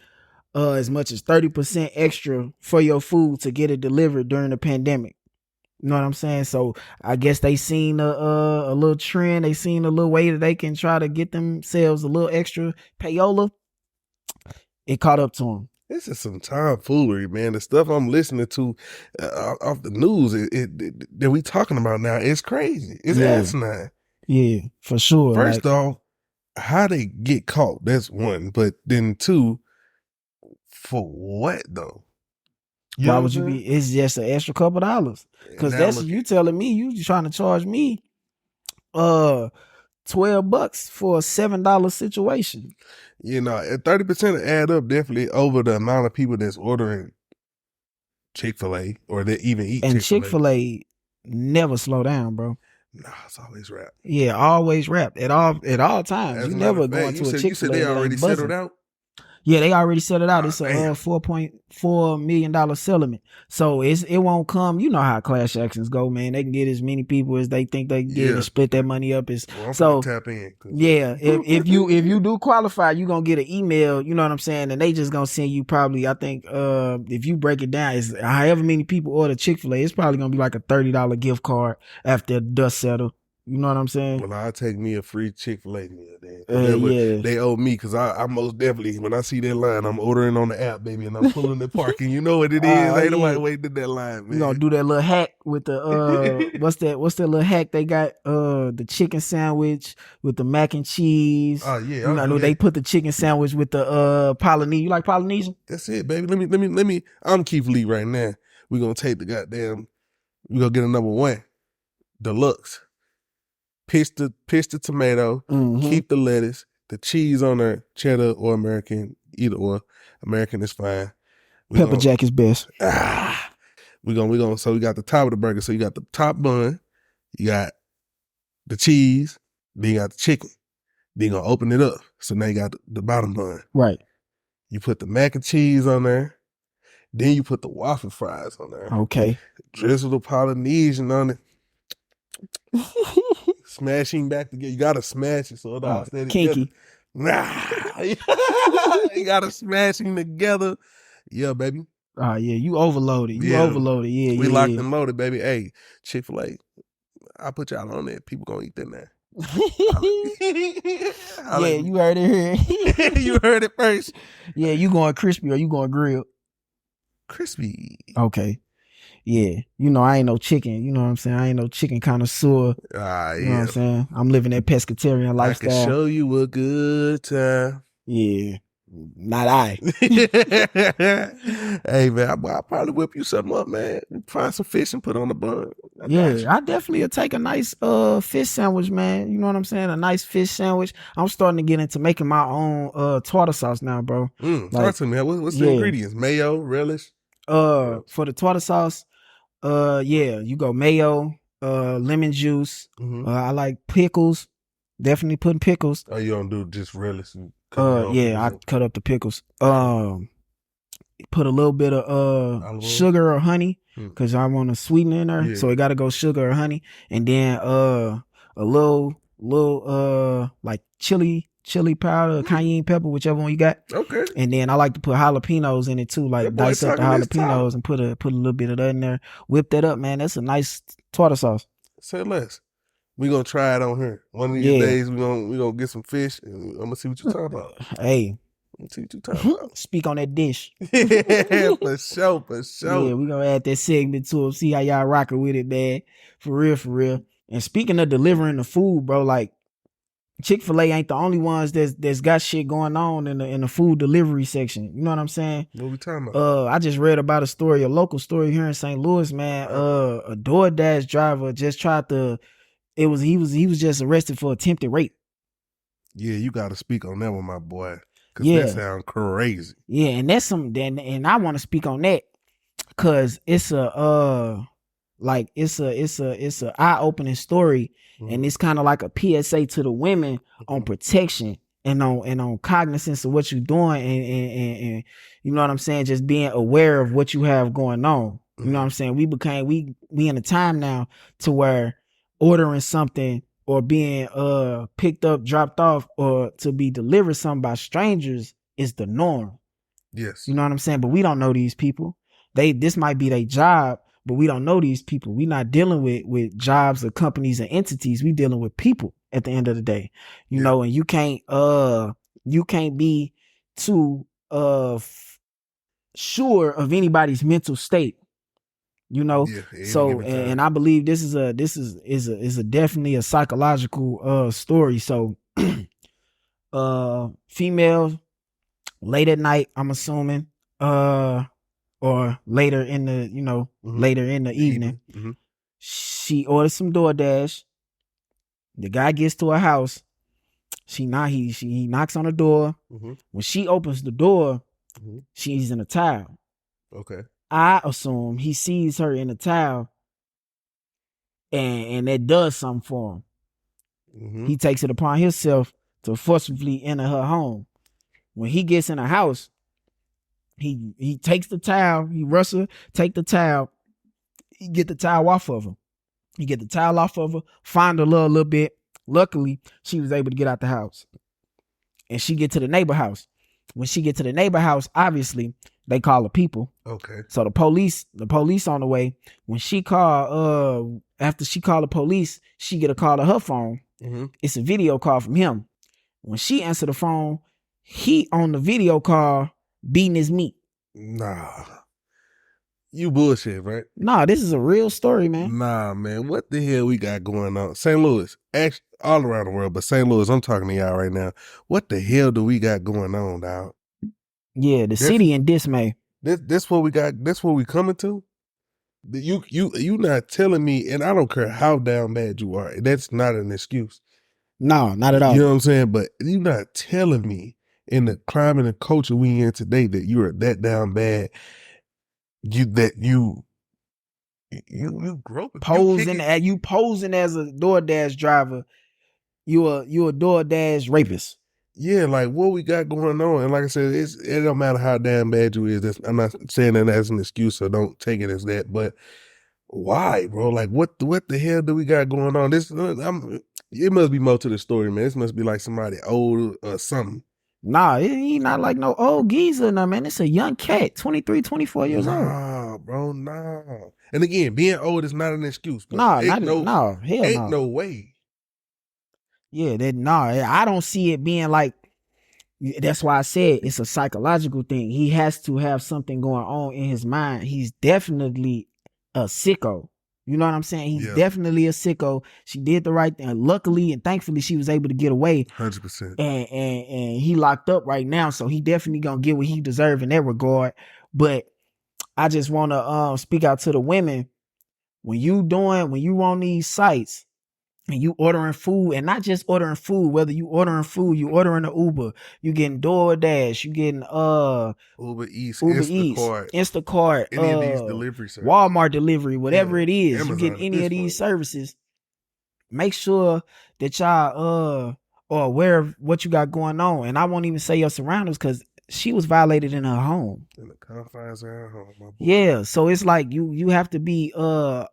as much as 30% extra for your food to get it delivered during the pandemic. You know what I'm saying? So I guess they seen a little trend. They seen a little way that they can try to get themselves a little extra payola. It caught up to them. This is some tomfoolery, man. The stuff I'm listening to off the news that we talking about now is crazy. It's Yeah, asinine. yeah, for sure. First Like, off, how they get caught, that's one. But then two, for what though? You why know what would I'm you saying? be? It's just an extra couple dollars. And Cause now that's look you at, telling me you trying to charge me uh $12 for a $7 situation. you know, 30% add up definitely over the amount of people that's ordering Chick-fil-A or that even eat And Chick-fil-A. Chick-fil-A never slow down, bro. Nah, it's always rap. Yeah, always rap at all times. As You a matter never of go fact, into a you said Chick-fil-A they and it already ain't settled buzzing. out. Yeah, they already set it out. Ah, It's a damn. $4.4 million settlement. So it won't come. You know how class actions go, man. They can get as many people as they think they can get Yeah. and split that money up. Well, I'm finna So tap in. yeah, if you do qualify, you gonna get an email, you know what I'm saying, and they just gonna send you probably, I think if you break it down, it's however many people order Chick-fil-A, it's probably gonna be like a $30 gift card after the dust settle. You know what I'm saying? Well, I'll take me a free Chick-fil-A meal then. Because that what Yeah. they owe me. Because I most definitely, when I see that line, I'm ordering on the app, baby, and I'm pulling the parking. You know what it is. Ain't Yeah. nobody waiting in that line, We gonna man. do that little hack with the what's that little hack they got, the chicken sandwich with the mac and cheese. Oh, yeah, You I'll do know, they that. put the chicken sandwich with the Polynesian. You like Polynesian? That's it, baby. Let me. I'm Keith Lee right now. We're going to take the goddamn, we're going to get a number one. Deluxe. Pitch the tomato, keep the lettuce, the cheese on there, cheddar or American, either or. American is fine. Pepper Jack is best. We gonna so we got the top of the burger. So you got the top bun, you got the cheese, then you got the chicken. Then you gonna open it up. So now you got the bottom bun. Right. You put the mac and cheese on there. Then you put the waffle fries on there. Okay. Drizzle the Polynesian on it. Smashing back together. You gotta smash it so it all stay together. Kinky. Nah. You gotta smash them together. Yeah, baby. Yeah, you overloaded. Yeah. Overloaded. Yeah, We yeah. locked and loaded, baby. Hey, Chick-fil-A. I put y'all on there. People gonna eat that now. Yeah, you heard it here. You heard it first. Yeah, you going crispy or you going grilled? Crispy. Okay. Yeah. You know, I ain't no chicken. You know what I'm saying? I ain't no chicken connoisseur. Ah, You know what yeah. I'm saying? I'm living that pescatarian lifestyle. I can show you a good time. Yeah. Not I. Hey, man, I'll probably whip you something up, man. Find some fish and put on the bun. I definitely will take a nice fish sandwich, man. You know what I'm saying? A nice fish sandwich. I'm starting to get into making my own tartar sauce now, bro. Talk to me. What's the ingredients? Mayo, relish? For the tartar sauce, you go mayo, lemon juice. I like pickles. Definitely putting pickles. Oh, you don't do just relish and I cut up the pickles. Put a little bit of sugar or honey because I want to sweeten in there. So it got to go sugar or honey, and then a little like chili powder, cayenne pepper, whichever one you got. Okay. And then I like to put jalapenos in it too, like dice up the jalapenos and put a little bit of that in there. Whip that up, man. That's a nice tartar sauce. Say less. We gonna try it on here. One of these days we gonna get some fish and I'm gonna see what you talking about. Hey. See what you talking about. Speak on that dish. For sure. Yeah, we gonna add that segment to it. See how y'all rocking with it, man. For real. And speaking of delivering the food, bro, like Chick-fil-A ain't the only ones that's got shit going on in the food delivery section. You know what I'm saying? What we talking about? I just read about a local story here in St. Louis, man. A DoorDash driver just tried to. He was just arrested for attempted rape. Yeah, you got to speak on that one, my boy. Cause that sounds crazy. Yeah, and that's and I want to speak on that because it's a eye-opening story, and it's kind of like a PSA to the women on protection on cognizance of what you're doing, and you know what I'm saying, just being aware of what you have going on. You know what I'm saying? We in a time now to where ordering something or being picked up, dropped off, or to be delivered something by strangers is the norm. Yes. You know what I'm saying? But we don't know these people. This might be their job, but we don't know these people. We not dealing with jobs or companies and entities. We dealing with people at the end of the day. You know, and you can't be too sure of anybody's mental state. You know, Yeah, at any so given time. and I believe this is a definitely a psychological story. So female, late at night, I'm assuming, or later in the, later in the evening, she orders some DoorDash. The guy gets to her house. He knocks on the door. When she opens the door, she's in a towel. Okay. I assume he sees her in a towel, and that does something for him. He takes it upon himself to forcibly enter her home. When he gets in the house, he takes the towel, he rushes her, take the towel, he get the towel off of her. He get the towel off of her, find her a little bit. Luckily, she was able to get out the house. And she get to the neighbor house. When she get to the neighbor house, obviously, they call the people. Okay. So the police on the way. When she call, after she call the police, she get a call to her phone. It's a video call from him. When she answer the phone, he on the video call beating his meat. Nah. You bullshit, right? Nah, this is a real story, man. Nah, man. What the hell we got going on? St. Louis, actually, all around the world, but St. Louis, I'm talking to y'all right now. What the hell do we got going on, dog? Yeah, the city in dismay. This what we got. This what we coming to. You not telling me, and I don't care how down bad you are. That's not an excuse. No, not at all. You know what I'm saying? But you not telling me in the climate and culture we in today that you are that down bad. You groping, you posing as a DoorDash driver. You a DoorDash rapist. Yeah, like what we got going on, and like I said, it don't matter how damn bad you is. I'm not saying that as an excuse, so don't take it as that. But why, bro? Like, what the hell do we got going on? It must be more to the story, man. This must be like somebody old or something. Nah, he not like no old geezer, no, man. It's a young cat, 23, 24 years old. Nah, bro, nah. And again, being old is not an excuse. But hell no. No way. Yeah, I don't see it being like. That's why I said it's a psychological thing. He has to have something going on in his mind. He's definitely a sicko. You know what I'm saying? He's definitely a sicko. She did the right thing. Luckily and thankfully, she was able to get away. 100%. And he locked up right now, so he definitely gonna get what he deserve in that regard. But I just want to speak out to the women. When you on these sites and you ordering food, and not just ordering food, whether you ordering food, you ordering an Uber, you getting DoorDash, you getting Uber Eats, Instacart, any of these delivery services, Walmart delivery, whatever it is, Amazon, you getting any of these services, make sure that y'all are aware of what you got going on. And I won't even say your surroundings, because she was violated in her home. In the confines of her home, my boy. Yeah, so it's like you have to be on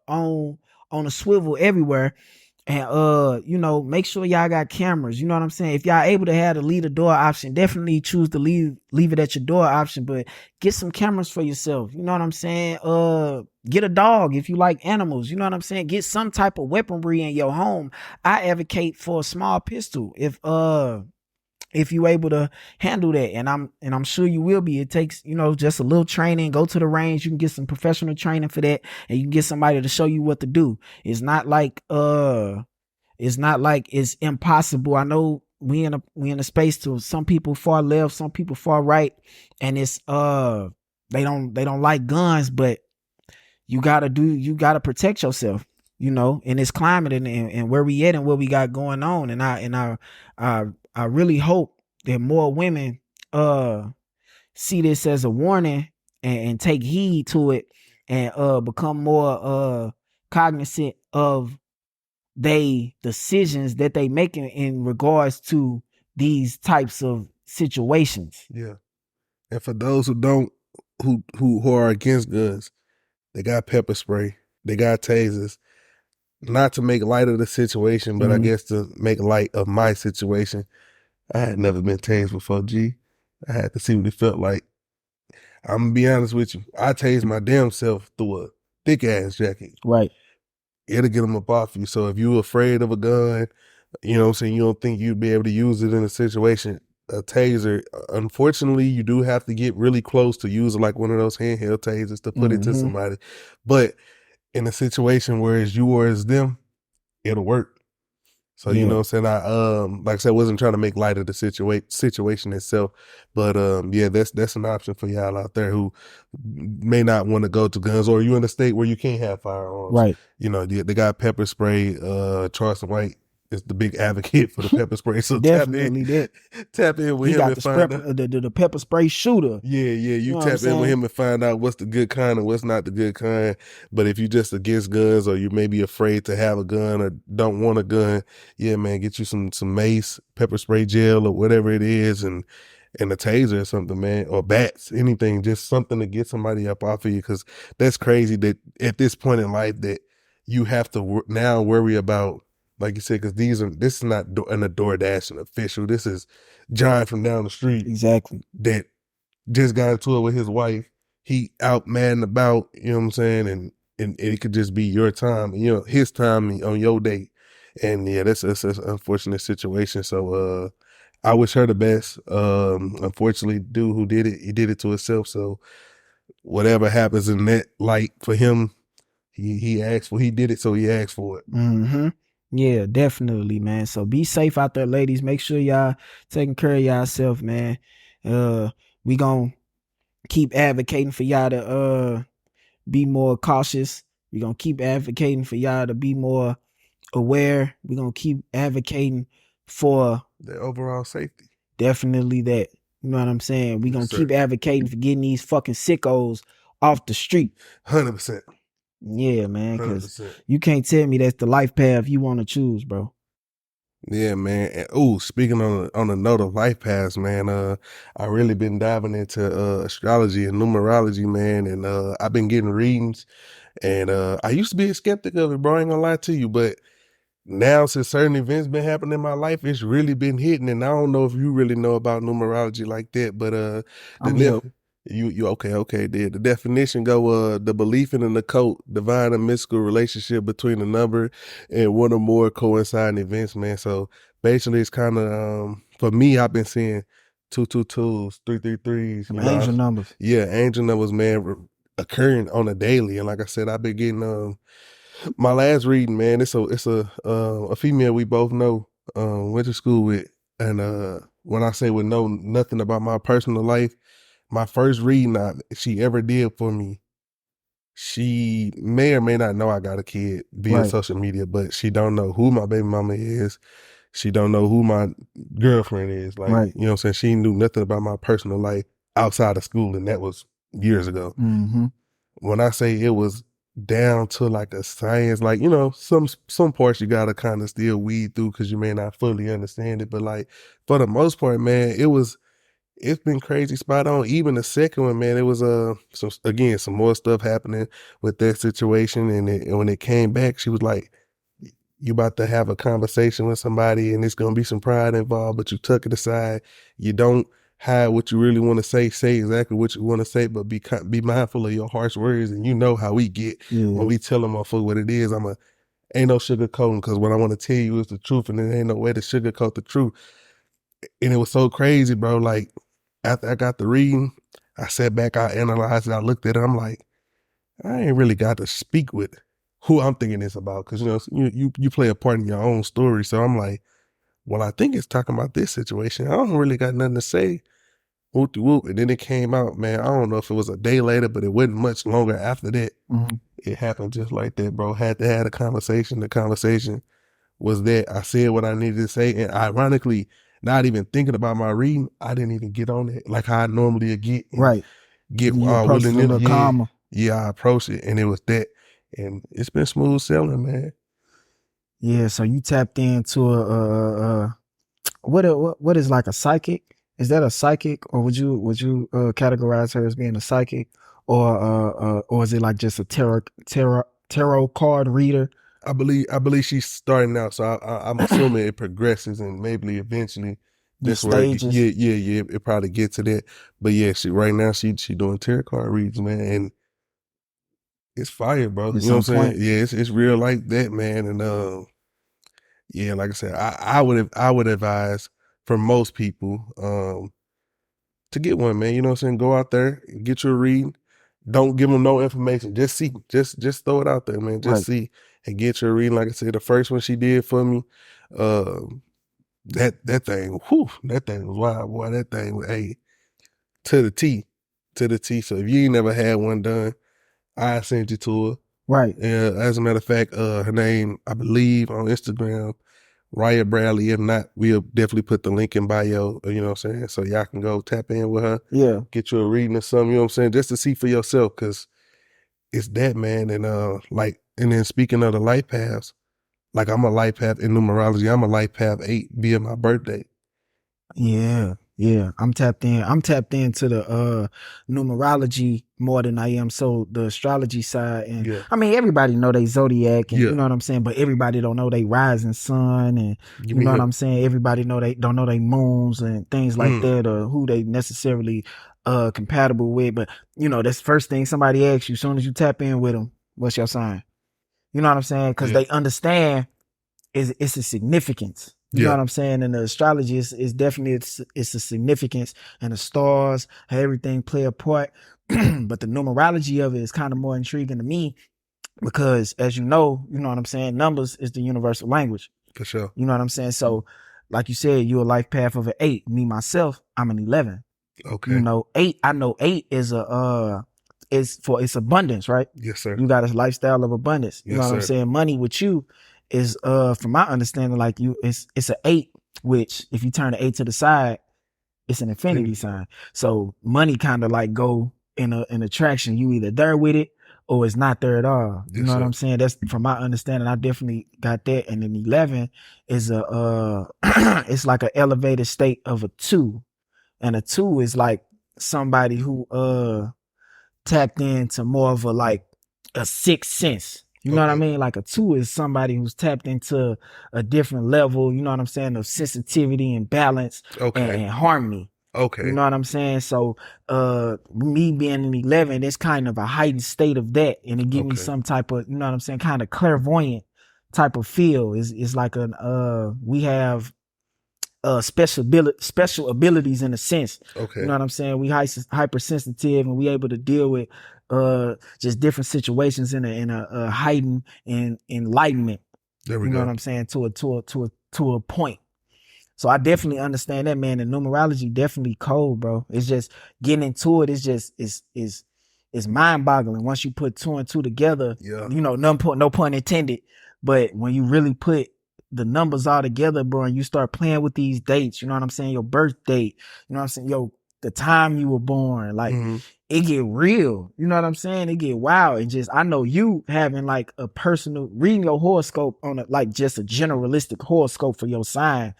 a swivel everywhere. And make sure y'all got cameras. You know what I'm saying? If y'all able to have the leave the door option, definitely choose to leave it at your door option, but get some cameras for yourself. You know what I'm saying? Get a dog if you like animals. You know what I'm saying? Get some type of weaponry in your home. I advocate for a small pistol if you able to handle that, and I'm sure you will be. It takes, just a little training. Go to the range. You can get some professional training for that, and you can get somebody to show you what to do. It's not like it's impossible. I know we in a space to some people far left, some people far right, and it's they don't like guns, but you gotta protect yourself, in this climate and where we at and what we got going on. And I really hope that more women see this as a warning and take heed to it, and become more cognizant of they decisions that they making in regards to these types of situations. Yeah. And for those who don't, who are against guns, they got pepper spray, they got tasers. Not to make light of the situation, but I Mm-hmm. guess to make light of my situation. I had never been tased before, G. I had to see what it felt like. I'm gonna be honest with you. I tased my damn self through a thick ass jacket. Right. It'll get them up off you. So if you're afraid of a gun, you know what I'm saying, you don't think you'd be able to use it in a situation, a taser, unfortunately, you do have to get really close to use like one of those handheld tasers to put it to Mm-hmm. somebody. But in a situation where it's you or it's them, it'll work. So you know Yeah. what I'm saying? I like I said, wasn't trying to make light of the situation itself. But yeah, that's an option for y'all out there who may not want to go to guns, or you in a state where you can't have firearms. Right. You know, they got pepper spray. Charleston White is the big advocate for the pepper spray. So Definitely that. tap in with He him got and the find prep out. the pepper spray shooter. Yeah, You you know what I'm tap in with saying? him and find out what's the good kind and what's not the good kind. But if you just against guns, or you may be afraid to have a gun or don't want a gun, yeah, man, get you some mace, pepper spray gel, or whatever it is, and a taser or something, man, or bats, anything, just something to get somebody up off of you. Because that's crazy that at this point in life that you have to now worry about, like you said, because this is not a DoorDash and official. This is John from down the street Exactly. that just got into it with his wife. He out mad and about, you know what I'm saying? And it could just be your time, you know, his time on your day. And yeah, that's an unfortunate situation. So I wish her the best. Unfortunately, dude who did it, he did it to himself. So whatever happens in that light for him, he asked for, he did it, so he asked for it. Mm-hmm. Yeah, definitely, man. So be safe out there, ladies. Make sure y'all taking care of yourself, man. We gonna keep advocating for y'all to be more cautious. We gonna keep advocating for y'all to be more aware. We gonna keep advocating for The overall safety. definitely that. You know what I'm saying? We Yes, gonna sir. keep advocating for getting these fucking sickos off the street. 100%. Yeah, man, because 100%. you can't tell me that's the life path you want to choose, bro. Yeah, man. And, speaking on the note of life paths, man, I really been diving into astrology and numerology, man, and I've been getting readings, and I used to be a skeptic of it, bro. I ain't gonna lie to you, but now since certain events been happening in my life, it's really been hitting. And I don't know if you really know about numerology like that, but the I'm help. you okay. The definition go the belief in an occult, divine and mystical relationship between a number and one or more coinciding events, man. So basically, it's kind of for me, I've been seeing 222s, 333s, Some you know, angel numbers. yeah, angel numbers, man, occurring on a daily. And like I said, I've been getting my last reading, man, it's a female we both know, went to school with. And when I say would know nothing about my personal life, my first reading she ever did for me, she may or may not know I got a kid via Right. social media, but she don't know who my baby mama is. She don't know who my girlfriend is. Like, Right. you know what I'm saying? She knew nothing about my personal life outside of school, and that was years ago. Mm-hmm. When I say it was down to like a science, like, you know, some parts you gotta kind of still weed through because you may not fully understand it, but like for the most part, man, it's been crazy spot on. Even the second one, man, it was some more stuff happening with that situation, and when it came back, she was like, you about to have a conversation with somebody and it's gonna be some pride involved, but you tuck it aside. You don't hide what you really want to say exactly what you want to say, but be mindful of your harsh words. And you know how we get when Yeah. we tell them motherfucker what it is. Ain't no sugarcoating, because what I want to tell you is the truth, and there ain't no way to sugarcoat the truth. And it was so crazy, bro. Like after I got the reading, I sat back, I analyzed it, I looked at it, I'm like, I ain't really got to speak with who I'm thinking this about, because you know you play a part in your own story. So I'm like, well, I think it's talking about this situation. I don't really got nothing to say. Whoop de whoop, and then it came out, man. I don't know if it was a day later, but it wasn't much longer after that. Mm-hmm. It happened just like that, bro. Had to have a conversation. The conversation was that I said what I needed to say, and ironically, not even thinking about my reading, I didn't even get on it like how I normally get and Right. get You approach it willing a to. little calmer. Yeah, I approached it, and it was that, and it's been smooth sailing, man. Yeah. So you tapped into what is like a psychic? Is that a psychic, or would you categorize her as being a psychic, or is it like just a tarot card reader? I believe she's starting out, so I'm assuming it progresses and maybe eventually These that's where stages. yeah it probably get to that. But yeah, she right now she doing tarot card reads, man, and it's fire, bro. You It's know on what I'm saying? point. Yeah, it's real like that, man. And yeah, like I said, I would advise for most people to get one, man. You know what I'm saying? Go out there, get your reading. Don't give them no information. Just see, just throw it out there, man. Just Right. see and get your reading. Like I said, the first one she did for me, uh, that thing, whew, that thing was wild, boy. That thing was to the T, to the T. So if you ain't never had one done, I sent you to her. Right. As a matter of fact, her name, I believe, on Instagram, Raya Bradley. If not, we'll definitely put the link in bio. You know what I'm saying? So y'all can go tap in with her, Yeah. get you a reading or something. You know what I'm saying? Just to see for yourself, because it's that, man. And and then speaking of the life paths, like I'm a life path in numerology. I'm a life path 8 via my birthday. Yeah, yeah. I'm tapped in. I'm tapped into the numerology more than I am so the astrology side. And Yeah, I mean everybody know they zodiac and yeah. you know what I'm saying, but everybody don't know they rising sun and Give you me know what her. I'm saying. Everybody know they don't know they moons and things like Mm, that or who they necessarily compatible with. But you know that's the first thing somebody asks you as soon as you tap in with them. What's your sign? You know what I'm saying? Because yeah, they understand it's a significance. You know yeah, what I'm saying? And the astrology is definitely it's a significance and the stars, how everything play a part. But the numerology of it is kind of more intriguing to me because as you know what I'm saying, numbers is the universal language. for sure. You know what I'm saying? So like you said, you're a life path of an 8. Me myself, I'm an 11. You Okay. know, 8, I know 8 is a it's abundance, right? Yes, sir. You got a lifestyle of abundance. You know Yes, what I'm sir. saying? Money with you is from my understanding, like you it's an 8, which if you turn the 8 to the side, it's an infinity Infinity. sign. So money kind of like go in an attraction. You either there with it or it's not there at all. You Yes, know what sir. I'm saying? That's from my understanding. I definitely got that. And then 11 is a it's like an elevated state of a 2, and a 2 is like somebody who tapped into more of a like a sixth sense. You know what I Okay. mean? Like a 2 is somebody who's tapped into a different level, you know what I'm saying, of sensitivity and balance Okay. and harmony. You Okay. know what I'm saying? So me being an 11, it's kind of a heightened state of that. And it give me Okay. some type of, you know what I'm saying, kind of clairvoyant type of feel. Is like an we have special abilities in a sense. You Okay. know what I'm saying? We hypersensitive and we able to deal with just different situations in a heightened and enlightenment. There we You know what go. I'm saying? To a point. So I definitely understand that, man. And numerology definitely cold, bro. It's just getting into it. It's just it's mind boggling once you put two and two together. Yeah. You know, no pun intended. But when you really put the numbers all together, bro, and you start playing with these dates, you know what I'm saying? Your birth date, you know what I'm saying? The time you were born, like Hmm. it get real. You know what I'm saying? It get wild. And just I know you having like a personal reading your horoscope on a like just a generalistic horoscope for your sign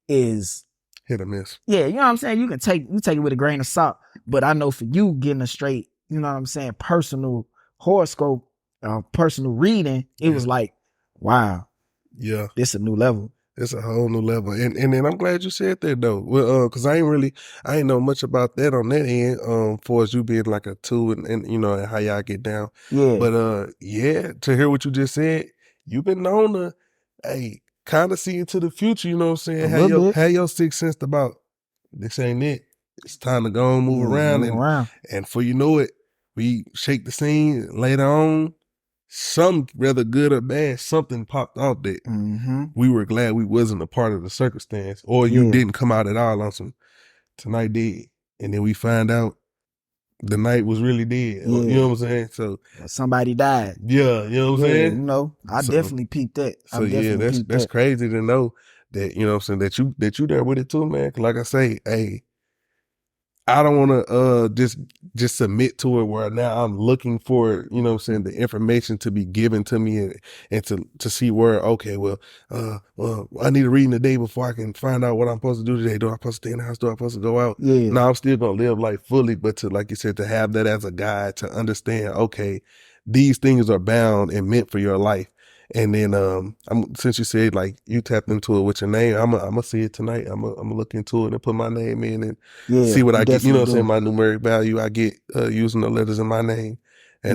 is Hit or miss. yeah, you know what I'm saying? You take it with a grain of salt. But I know for you getting a straight, you know what I'm saying, personal horoscope, personal reading, it Yeah. was like, wow, Yeah. this a new level. It's a whole new level. And then I'm glad you said that though. Well, cause I ain't know much about that on that end, for as you being like a 2 and you know, and how y'all get down. Yeah, But yeah, to hear what you just said, you've been known to, hey, kind of see into the future, you know what I'm a saying? little bit. Have your sixth sense about this ain't it. It's time to go and move Yeah, around, move around. and for you know it, we shake the scene later on. Some rather good or bad, something popped out that Mm-hmm. we were glad we wasn't a part of the circumstance, or you Yeah, didn't come out at all on some tonight did, and then we find out the night was really dead. You yeah. know what I'm saying? So Somebody died. yeah, you know what I'm Yeah, saying. you know, I So definitely peeped that. I so yeah, definitely peeped that's that. crazy to know that you know what I'm saying that you there with it too, man. 'Cause like I say, hey, I don't want to just submit to it where now I'm looking for, you know what I'm saying, the information to be given to me and to see where, okay, well, I need to read in the day before I can find out what I'm supposed to do today. Do I supposed to stay in the house? Do I supposed to go out? Yeah. No, I'm still going to live life fully, but to, like you said, to have that as a guide to understand, okay, these things are bound and meant for your life. And then since you said like you tapped into it with your name, I'm gonna see it tonight. I'm gonna look into it and put my name in and see Yeah, what you I get. You know definitely what I'm saying? do. My numeric value I get using the letters in my name, Yeah.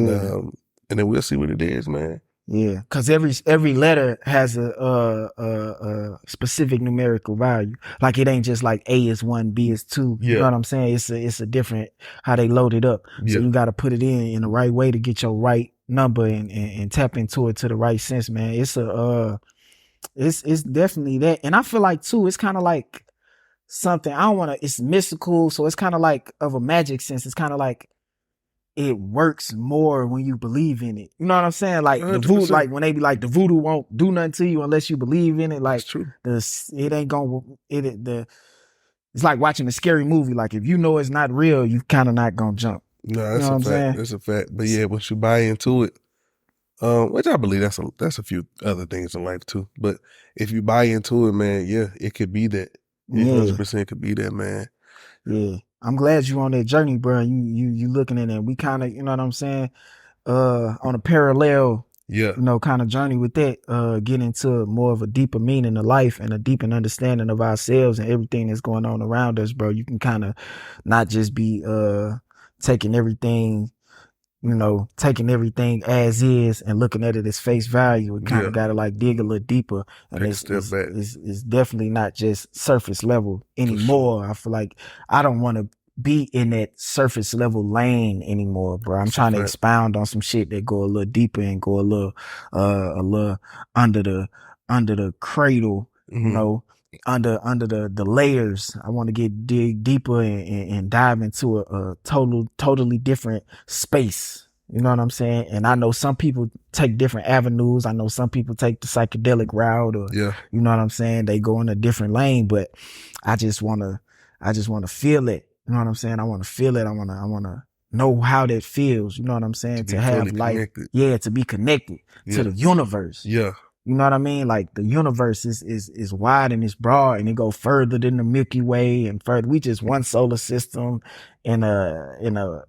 and then we'll see what it is, man. Yeah, because every letter has a specific numerical value. Like it ain't just like A is 1, B is 2. You know Yeah, what I'm saying? It's a different how they load it up. So yeah, you got to put it in the right way to get your right number and tap into it to the right sense, man. It's definitely that, and I feel like too. It's kind of like something I don't want to. It's mystical, so it's kind of like of a magic sense. It's kind of like it works more when you believe in it. You know what I'm saying? Like the voodoo, 100%. like when they be like the voodoo won't do nothing to you unless you believe in it. That's Like true. it ain't gonna the it's like watching a scary movie. Like if you know it's not real, you kind of not gonna jump. No, You know that's what a I'm fact. saying? That's a fact. But yeah, once you buy into it, which I believe that's a few other things in life too. But if you buy into it, man, yeah, it could be that. It Yeah, 100% could be that, man. yeah. I'm glad you on that journey, bro. You looking at it. We kind of, you know what I'm saying? On a parallel, Yeah, kind of journey with that, get into more of a deeper meaning of life and a deeper understanding of ourselves and everything that's going on around us, bro. You can kind of not just be taking everything, taking everything as is and looking at it as face value. We kind yeah. of got to like dig a little deeper, and Take a it's step is back is definitely not just surface level for sure. anymore. I feel like I don't want to be in that surface level lane anymore, bro. I'm That's a trying to fact. expound on some shit that go a little deeper and go a little under the cradle, you Hmm. know, under the layers. I want to dig deeper and dive into a totally different space. You know what I'm saying? And I know some people take different avenues. I know some people take the psychedelic route, or Yeah, you know what I'm saying? They go in a different lane, but I just wanna feel it. You know what I'm saying? I wanna feel it. I wanna know how that feels. You know what I'm to saying? be To fully have life, connected. yeah, to be connected to Yeah, the universe. yeah, You know what I mean? Like the universe is wide and it's broad, and it go further than the Milky Way and further. We just one solar system in uh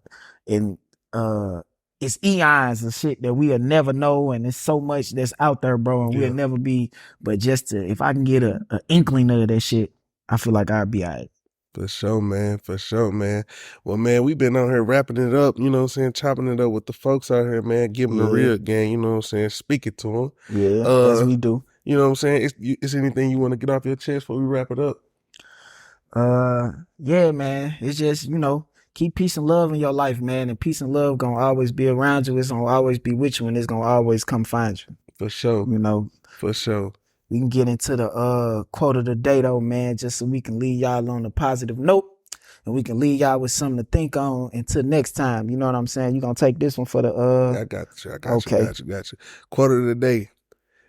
it's eons of shit that we'll never know, and it's so much that's out there, bro, and we'll yeah. never be. But just to, if I can get a inkling of that shit, I feel like I'd be alright. For sure, man. For sure, man. Well, man, we've been out here wrapping it up, you know what I'm saying? Chopping it up with the folks out here, man. Give them the Yeah, real game, you know what I'm saying? Speak it to them. yeah, as Uh, we do. you know what I'm saying? Is anything you want to get off your chest before we wrap it up? Yeah, man. It's just, keep peace and love in your life, man. And peace and love gonna always be around you. It's gonna always be with you, and it's gonna always come find you. For sure. You know, For sure. we can get into the quote of the day though, man, just so we can leave y'all on a positive note. And we can leave y'all with something to think on until next time. You know what I'm saying? You gonna take this one for the I got you. I got you. okay. Got you. Got you. Quote of the day.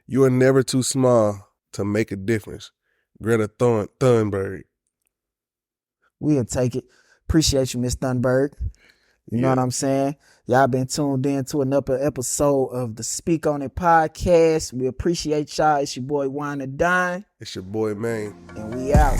You are never too small to make a difference. Greta Thunberg. We'll take it. Appreciate you, Miss Thunberg. You know Yeah. what I'm saying? Y'all been tuned in to another episode of the Speak On It podcast. We appreciate y'all. It's your boy Wine and Dine, It's your boy, man. and we out.